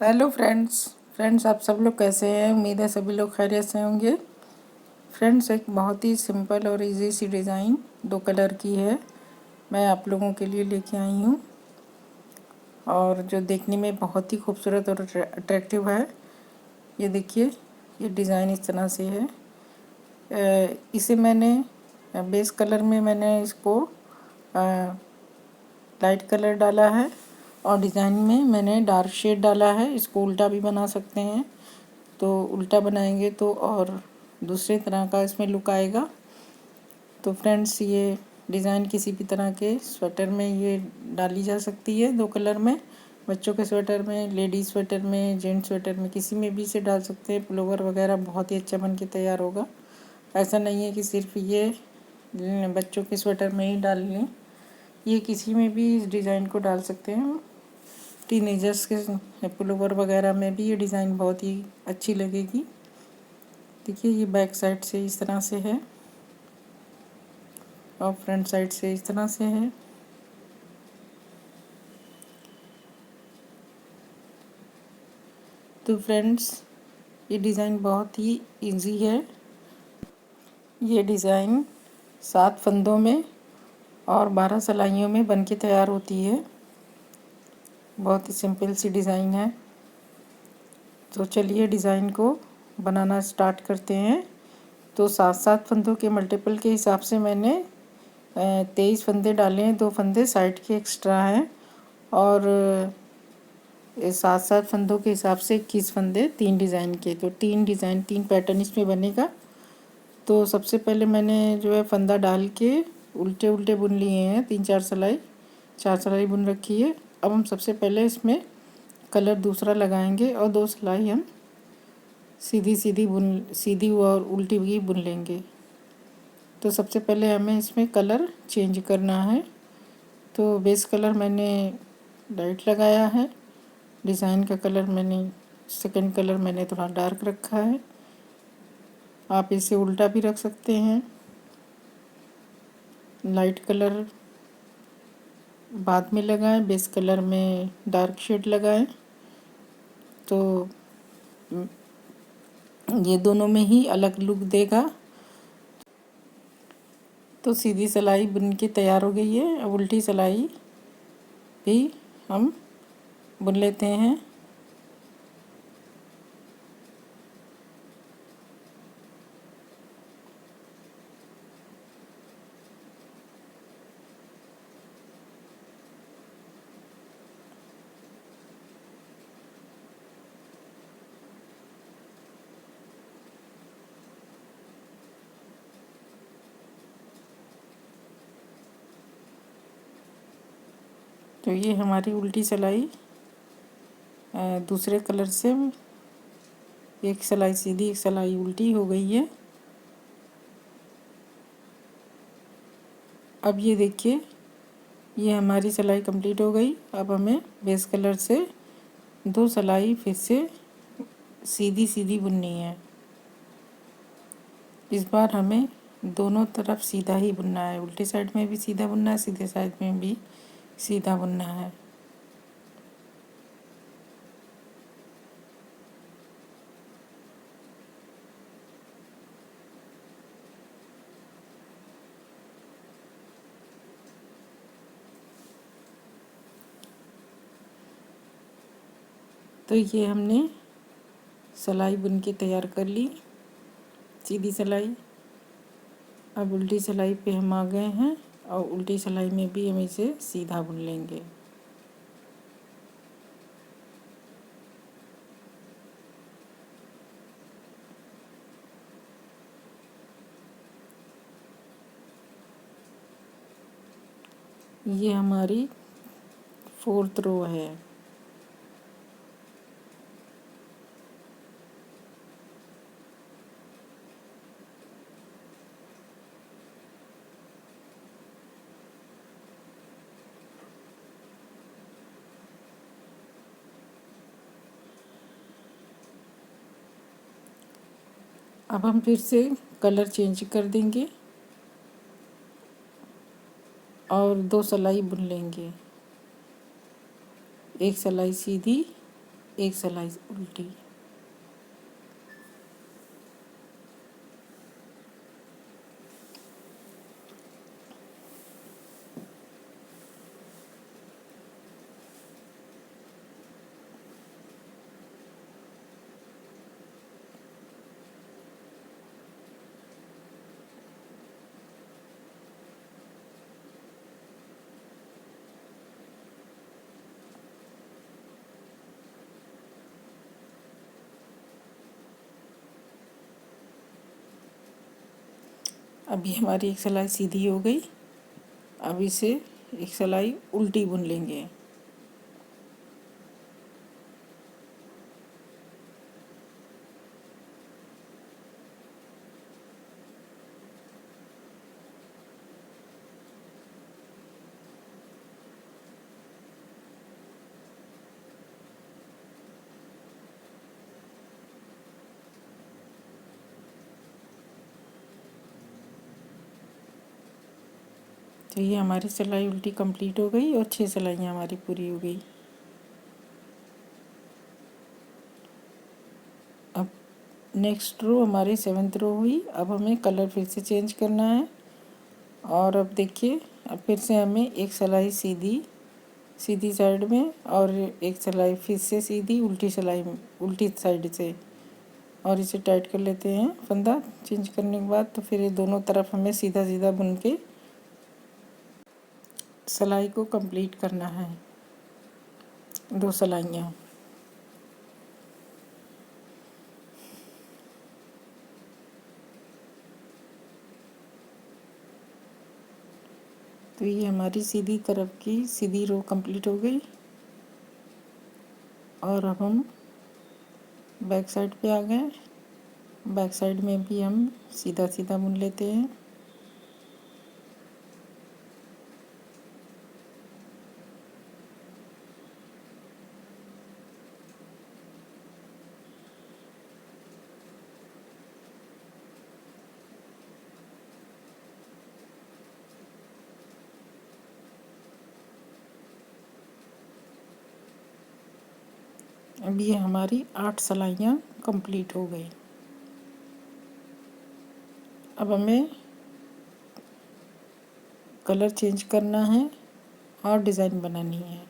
Hello friends आप सब लोग कैसे हैं। उम्मीद है सभी लोग खैरियत से होंगे। फ्रेंड्स, एक बहुत ही सिंपल और इजी सी डिज़ाइन 2 कलर की है, मैं आप लोगों के लिए लेके आई हूँ और जो देखने में बहुत ही खूबसूरत और अट्रैक्टिव है। ये देखिए, ये डिज़ाइन इस तरह से है। इसे मैंने बेस कलर में मैंने इसको लाइट कलर डाला है और डिज़ाइन में मैंने डार्क शेड डाला है। इसको उल्टा भी बना सकते हैं, तो उल्टा बनाएंगे तो और दूसरे तरह का इसमें लुक आएगा। तो फ्रेंड्स, ये डिज़ाइन किसी भी तरह के स्वेटर में ये डाली जा सकती है 2 कलर में। बच्चों के स्वेटर में, लेडीज़ स्वेटर में, जेंट्स स्वेटर में, किसी में भी इसे डाल सकते हैं। पुलोवर वगैरह बहुत ही अच्छा बन के तैयार होगा। ऐसा नहीं है कि सिर्फ ये बच्चों के स्वेटर में ही डाल लें, ये किसी में भी इस डिज़ाइन को डाल सकते हैं। टीनेजर्स के पुलोवर वगैरह में भी ये डिज़ाइन बहुत ही अच्छी लगेगी। देखिए, ये बैक साइड से इस तरह से है और फ्रंट साइड से इस तरह से है। तो फ्रेंड्स, ये डिज़ाइन बहुत ही इजी है। ये डिज़ाइन 7 फंदों में और 12 सिलाइयों में बन के तैयार होती है। बहुत ही सिंपल सी डिज़ाइन है। तो चलिए डिज़ाइन को बनाना स्टार्ट करते हैं। तो 7-7 फंदों के मल्टीपल के हिसाब से मैंने 23 फंदे डाले हैं। 2 फंदे साइड के एक्स्ट्रा हैं और 7-7 फंदों के हिसाब से 21 फंदे 3 डिज़ाइन के। तो 3 पैटर्न इसमें बनेगा। तो सबसे पहले मैंने जो है फंदा डाल के उल्टे उल्टे बुन लिए हैं। 3-4 सिलाई, 4 सिलाई बुन रखी है। अब हम सबसे पहले इसमें कलर दूसरा लगाएंगे और 2 सिलाई हम सीधी और उल्टी भी बुन लेंगे। तो सबसे पहले हमें इसमें कलर चेंज करना है। तो बेस कलर मैंने लाइट लगाया है। डिज़ाइन का कलर सेकंड कलर मैंने थोड़ा डार्क रखा है। आप इसे उल्टा भी रख सकते हैं। लाइट कलर बाद में लगाएं, बेस कलर में डार्क शेड लगाएं। तो ये दोनों में ही अलग लुक देगा। तो सीधी सिलाई बुन के तैयार हो गई है। अब उल्टी सिलाई भी हम बुन लेते हैं। तो ये हमारी उल्टी सिलाई दूसरे कलर से एक सिलाई सीधी, एक सिलाई उल्टी हो गई है। अब ये देखिए, ये हमारी सिलाई कंप्लीट हो गई। अब हमें बेस कलर से 2 सिलाई फिर से सीधी सीधी बुननी है। इस बार हमें दोनों तरफ सीधा ही बुनना है। उल्टी साइड में भी सीधा बुनना है, सीधे साइड में भी सीधा बुनना है। तो ये हमने सिलाई बुन के तैयार कर ली, सीधी सिलाई। अब उल्टी सिलाई पे हम आ गए हैं और उल्टी सिलाई में भी हम इसे सीधा बुन लेंगे। ये हमारी 4th रो है। अब हम फिर से कलर चेंज कर देंगे और 2 सिलाई बुन लेंगे। एक सिलाई सीधी एक सिलाई उल्टी। अभी हमारी एक सिलाई सीधी हो गई। अब इसे एक सिलाई उल्टी बुन लेंगे। तो ये हमारी सिलाई उल्टी कंप्लीट हो गई और 6 सिलाइयाँ हमारी पूरी हो गई। अब नेक्स्ट रो हमारी 7th रो हुई। अब हमें कलर फिर से चेंज करना है। और अब देखिए, अब फिर से हमें एक सिलाई सीधी सीधी साइड में और एक सिलाई फिर से सीधी उल्टी सिलाई उल्टी साइड से, और इसे टाइट कर लेते हैं फंदा चेंज करने के बाद। तो फिर ये दोनों तरफ हमें सीधा सीधा बुन के सिलाई को कंप्लीट करना है, 2 सिलाइयाँ। तो ये हमारी सीधी तरफ की सीधी रो कंप्लीट हो गई। और अब हम बैक साइड पे आ गए। बैक साइड में भी हम सीधा सीधा बुन लेते हैं। अब ये हमारी 8 सिलाइयाँ कंप्लीट हो गई। अब हमें कलर चेंज करना है और डिज़ाइन बनानी है।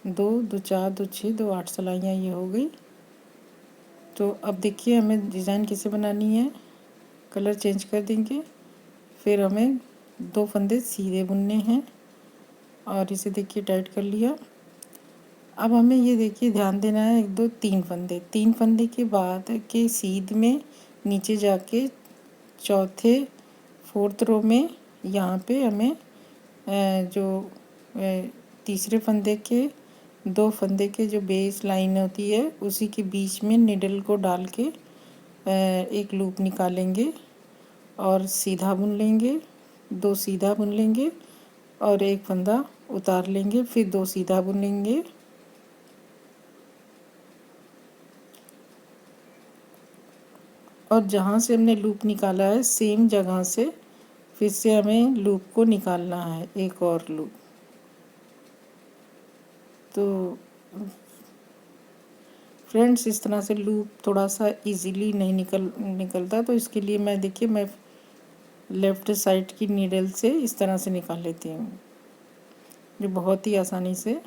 2 2 4 2 6 2 8 सिलाइयाँ ये हो गई। तो अब देखिए हमें डिज़ाइन कैसे बनानी है। कलर चेंज कर देंगे, फिर हमें 2 फंदे सीधे बुनने हैं और इसे देखिए टाइट कर लिया। अब हमें ये देखिए ध्यान देना है, 1 2 3 फंदे के बाद के सीध में नीचे जाके चौथे 4th रो में यहाँ पे हमें जो तीसरे फंदे के 2 फंदे के जो बेस लाइन होती है उसी के बीच में निडल को डाल के एक लूप निकालेंगे और सीधा बुन लेंगे, 2 सीधा बुन लेंगे और एक फंदा उतार लेंगे, फिर 2 सीधा बुनेंगे और जहाँ से हमने लूप निकाला है सेम जगह से फिर से हमें लूप को निकालना है, एक और लूप। तो फ्रेंड्स, इस तरह से लूप थोड़ा सा इजीली नहीं निकलता, तो इसके लिए मैं लेफ़्ट साइड की नीडल से इस तरह से निकाल लेती हूँ, जो बहुत ही आसानी से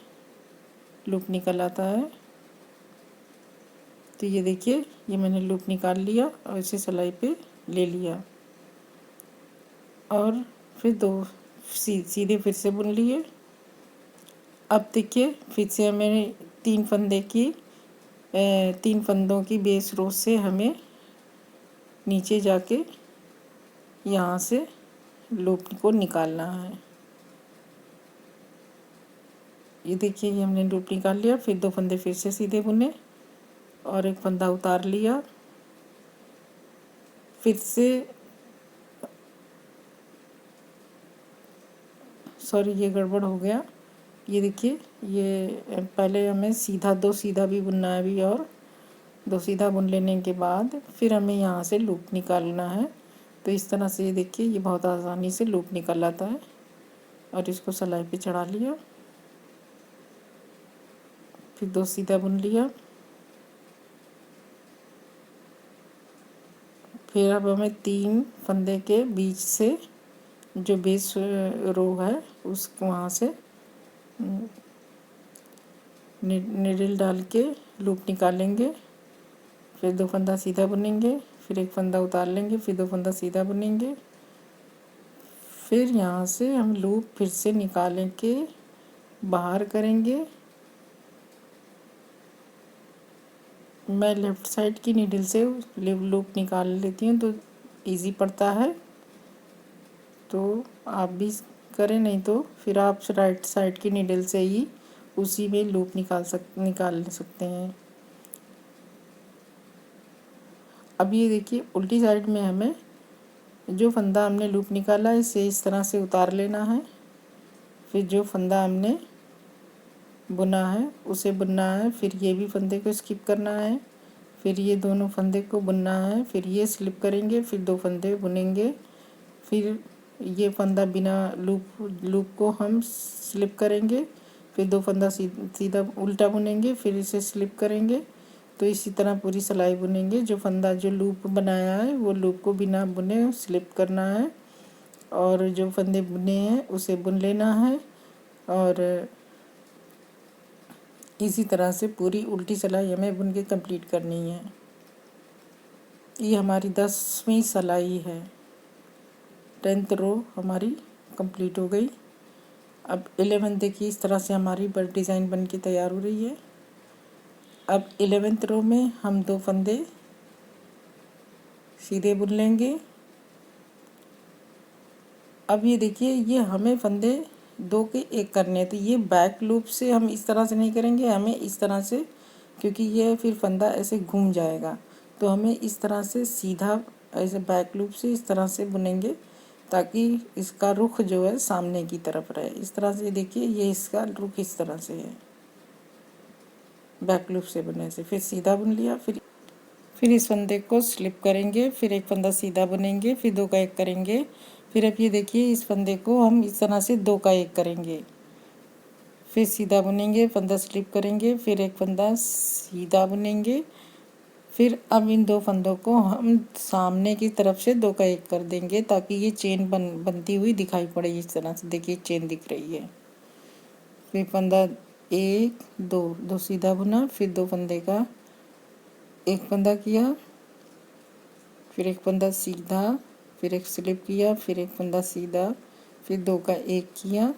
लूप निकल आता है। तो ये देखिए, ये मैंने लूप निकाल लिया और इसे सिलाई पे ले लिया और फिर 2 सीधे फिर से बुन लिए। अब देखिए फिर से हमें 3 फंदों की बेस रो से हमें नीचे जाके यहाँ से लूप को निकालना है। ये देखिए, ये हमने लूप निकाल लिया, फिर 2 फंदे फिर से सीधे बुने और एक फंदा उतार लिया। फिर से सॉरी, ये गड़बड़ हो गया। ये देखिए, ये पहले हमें सीधा 2 सीधा भी बुनना है अभी, और 2 सीधा बुन लेने के बाद फिर हमें यहाँ से लूप निकालना है। तो इस तरह से ये देखिए, ये बहुत आसानी से लूप निकल आता है और इसको सिलाई पे चढ़ा लिया, फिर 2 सीधा बुन लिया फिर अब हमें 3 फंदे के बीच से जो बेस रो है उस वहाँ से निडल डाल के लूप निकालेंगे। फिर 2 फंदा सीधा बुनेंगे, फिर 1 फंदा उतार लेंगे, फिर 2 फंदा सीधा बुनेंगे। फिर यहाँ से हम लूप फिर से निकालें के बाहर करेंगे। मैं लेफ़्ट साइड की नीडल से लूप निकाल लेती हूँ तो इजी पड़ता है, तो आप भी करें, नहीं तो फिर आप राइट साइड की नीडल से ही उसी में लूप निकाल सकते हैं। अब ये देखिए उल्टी साइड में हमें जो फंदा हमने लूप निकाला है इसे इस तरह से उतार लेना है। फिर जो फंदा हमने बुना है उसे बुनना है, फिर ये भी फंदे को स्किप करना है, फिर ये दोनों फंदे को बुनना है, फिर ये स्लिप करेंगे, फिर 2 फंदे बुनेंगे, फिर ये फंदा बिना लूप को हम स्लिप करेंगे, फिर 2 फंदा सीधा उल्टा बुनेंगे, फिर इसे स्लिप करेंगे। तो इसी तरह पूरी सिलाई बुनेंगे। जो फंदा जो लूप बनाया है वो लूप को बिना बुने स्लिप करना है, और जो फंदे बुने हैं उसे बुन लेना है। और इसी तरह से पूरी उल्टी सिलाई हमें बुन के कंप्लीट करनी है। ये हमारी 10वीं सिलाई है। 10th रो हमारी कंप्लीट हो गई। अब 11th देखिए इस तरह से हमारी डिज़ाइन बन के तैयार हो रही है। अब 11th रो में हम 2 फंदे सीधे बुन लेंगे। अब ये देखिए ये हमें फंदे 2 के एक करने हैं, तो ये बैक लूप से हम इस तरह से नहीं करेंगे, हमें इस तरह से, क्योंकि ये फिर फंदा ऐसे घूम जाएगा, तो हमें इस तरह से सीधा ऐसे बैक लूप से इस तरह से बुनेंगे ताकि इसका रुख जो है सामने की तरफ रहे। इस तरह से देखिए ये इसका रुख इस तरह से है बैक लूप से बुनने से। फिर सीधा बुन लिया, फिर इस फंदे को स्लिप करेंगे, फिर 1 फंदा सीधा बुनेंगे, फिर 2 का 1 करेंगे। फिर अब ये देखिए इस फंदे को हम इस तरह से 2 का 1 करेंगे, फिर सीधा बुनेंगे, फंदा स्लिप करेंगे, फिर 1 फंदा सीधा बुनेंगे। फिर अब इन 2 फंदों को हम सामने की तरफ से 2 का 1 कर देंगे ताकि ये चेन बनती हुई दिखाई पड़े। इस तरह से देखिए चेन दिख रही है। फिर फंदा 1 2 सीधा बुना, फिर 2 फंदे का 1 फंदा किया, फिर 1 फंदा सीधा, फिर 1 स्लिप किया, फिर 1 फंदा सीधा, फिर 2 का 1 किया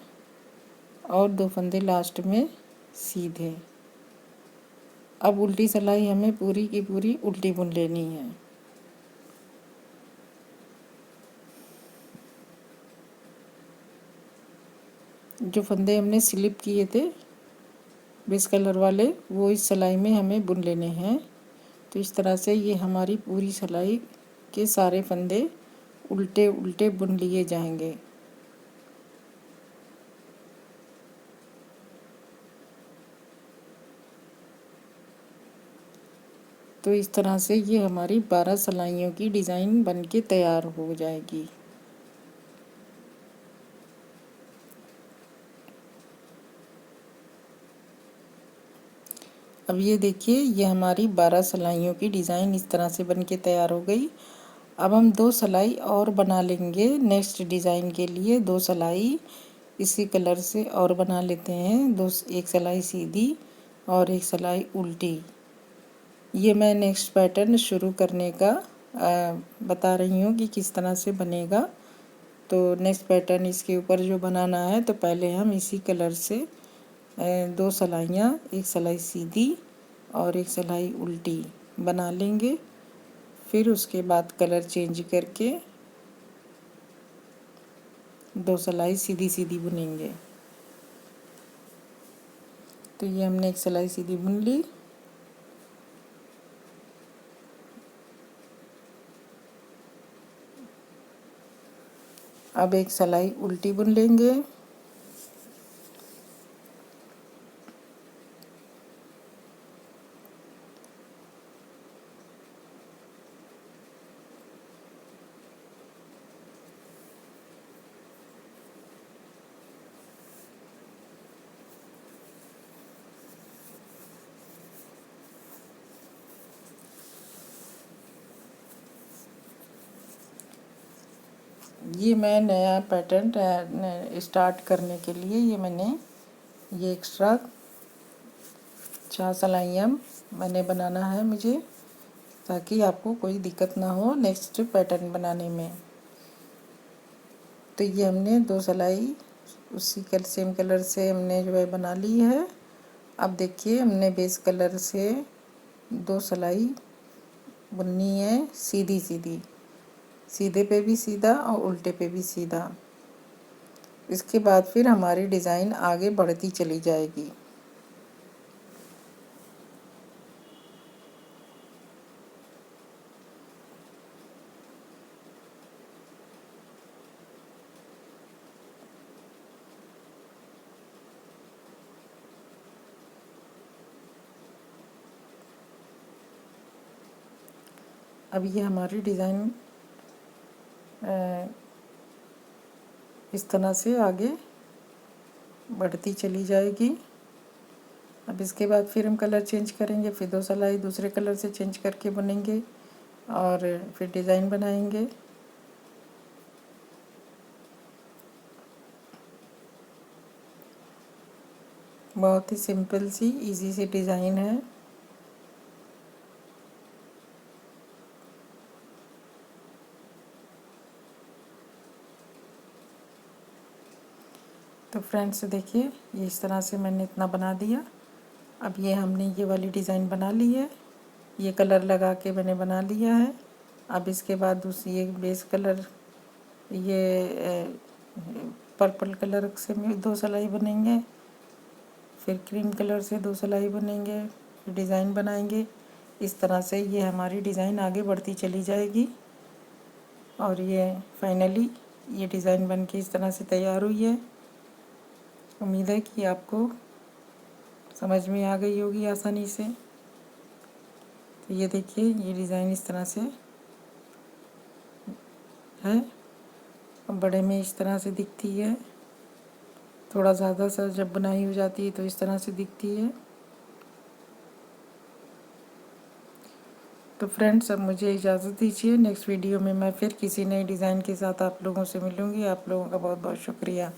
और 2 फंदे लास्ट में सीधे। अब उल्टी सिलाई हमें पूरी की पूरी उल्टी बुन लेनी है। जो फंदे हमने स्लिप किए थे बेस कलर वाले वो इस सिलाई में हमें बुन लेने हैं। तो इस तरह से ये हमारी पूरी सिलाई के सारे फंदे उल्टे उल्टे बुन लिए जाएंगे। तो इस तरह से ये हमारी 12 सिलाइयों की डिज़ाइन बन के तैयार हो जाएगी। अब ये देखिए ये हमारी 12 सिलाइयों की डिज़ाइन इस तरह से बन के तैयार हो गई। अब हम 2 सिलाई और बना लेंगे नेक्स्ट डिज़ाइन के लिए। 2 सिलाई इसी कलर से और बना लेते हैं। 1 सिलाई सीधी और 1 सिलाई उल्टी। ये मैं नेक्स्ट पैटर्न शुरू करने का बता रही हूँ कि किस तरह से बनेगा। तो नेक्स्ट पैटर्न इसके ऊपर जो बनाना है तो पहले हम इसी कलर से 2 सिलाइयाँ, 1 सिलाई सीधी और 1 सिलाई उल्टी बना लेंगे। फिर उसके बाद कलर चेंज करके 2 सिलाई सीधी सीधी बुनेंगे। तो ये हमने 1 सिलाई सीधी बुन ली। अब 1 सिलाई उल्टी बुन लेंगे। ये मैं नया पैटर्न स्टार्ट करने के लिए ये एक्स्ट्रा 4 सिलाइयाँ मैंने बनाना है मुझे, ताकि आपको कोई दिक्कत ना हो नेक्स्ट पैटर्न बनाने में। तो ये हमने 2 सिलाई उसी सेम कलर से हमने जो है बना ली है। अब देखिए हमने बेस कलर से 2 सिलाई बुननी है, सीधी सीधी, सीधे पे भी सीधा और उल्टे पे भी सीधा। इसके बाद फिर हमारी डिज़ाइन आगे बढ़ती चली जाएगी। अब ये हमारी डिज़ाइन इस तरह से आगे बढ़ती चली जाएगी। अब इसके बाद फिर हम कलर चेंज करेंगे, फिर 2 सिलाई दूसरे कलर से चेंज करके बुनेंगे और फिर डिज़ाइन बनाएंगे। बहुत ही सिंपल सी इजी सी डिज़ाइन है। तो फ्रेंड्स देखिए, ये इस तरह से मैंने इतना बना दिया। अब ये हमने ये वाली डिज़ाइन बना ली है, ये कलर लगा के मैंने बना लिया है। अब इसके बाद दूसरी ये बेस कलर, ये पर्पल कलर से 2 सिलाई बनेंगे, फिर क्रीम कलर से 2 सिलाई बनेंगे, फिर डिज़ाइन बनाएंगे। इस तरह से ये हमारी डिज़ाइन आगे बढ़ती चली जाएगी। और ये फाइनली ये डिज़ाइन बन के इस तरह से तैयार हुई है। उम्मीद है कि आपको समझ में आ गई होगी आसानी से। तो ये देखिए, ये डिज़ाइन इस तरह से है। बड़े में इस तरह से दिखती है, थोड़ा ज़्यादा सा जब बुनाई हो जाती है तो इस तरह से दिखती है। तो फ्रेंड्स, अब मुझे इजाज़त दीजिए। नेक्स्ट वीडियो में मैं फिर किसी नई डिज़ाइन के साथ आप लोगों से मिलूँगी। आप लोगों का बहुत बहुत शुक्रिया।